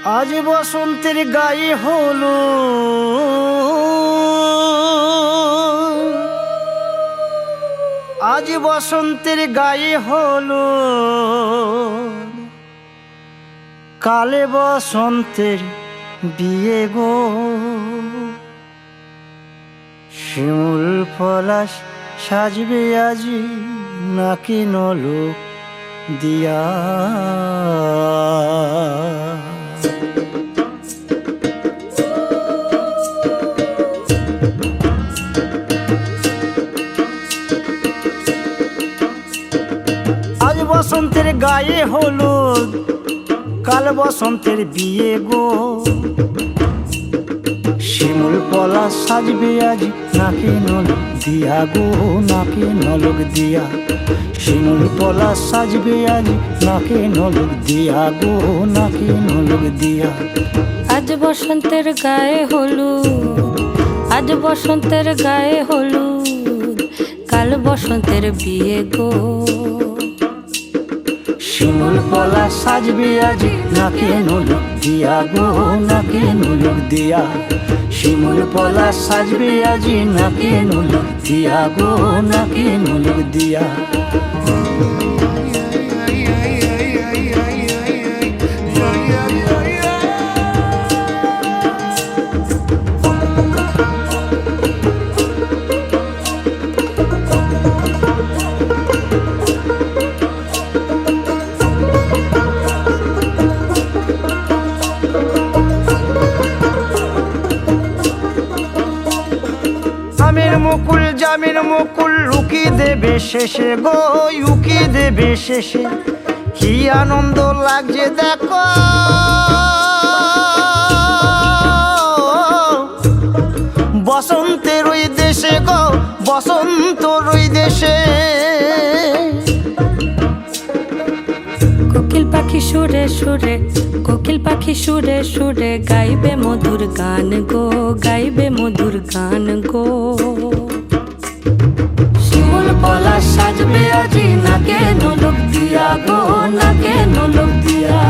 আজ বসন্তের গায়ে হলো আজ বসন্তের গায়ে হলো কালে বসন্তের বিয়ে গো। শিমুল পলাশ সাজবে আজি নাকি নলক দিয়া। আজ বসন্তের গায়ে হলুদ কাল বসন্তের বিয়ে গো। শিমুল পলাশ সাজবে আজ নাকি নলক দিয়া গো, নাকি নলক দিয়া। শিমুল পলাশ সাজবে আজ নাকি নলক দিয়া গো, নাকি নলক দিয়া। আজ বসন্তের গায়ে হলুদ, আজ বসন্তের গায়ে হলুদ কাল বসন্তের বিয়ে গো। শিমুল পলাশ সাজবে আজ নাকি নলক দিয়া গো, নাকি নলক দিয়া। শিমুল পলাশ সাজবে আজ নাকি নলক দিয়া গো, নাকি নলক দিয়া। আমের মুকুল জামের মুকুল লুকি দেবে শেষে গো, উকি দেবে শেষে। কি আনন্দ লাগছে দেখো বসন্তের ওই দেশে গো, বসন্তর ওই দেশে। কোকিল পাখি সুরে সুরে, কোকিল পাখি সুরে সুরে গাইবে মধুর গান গো, গাইবে মধুর গান গো। শিমুল পলাশ সাজবে আজি নাকে নলক দিয়া গো, নাকে নলক দিয়া।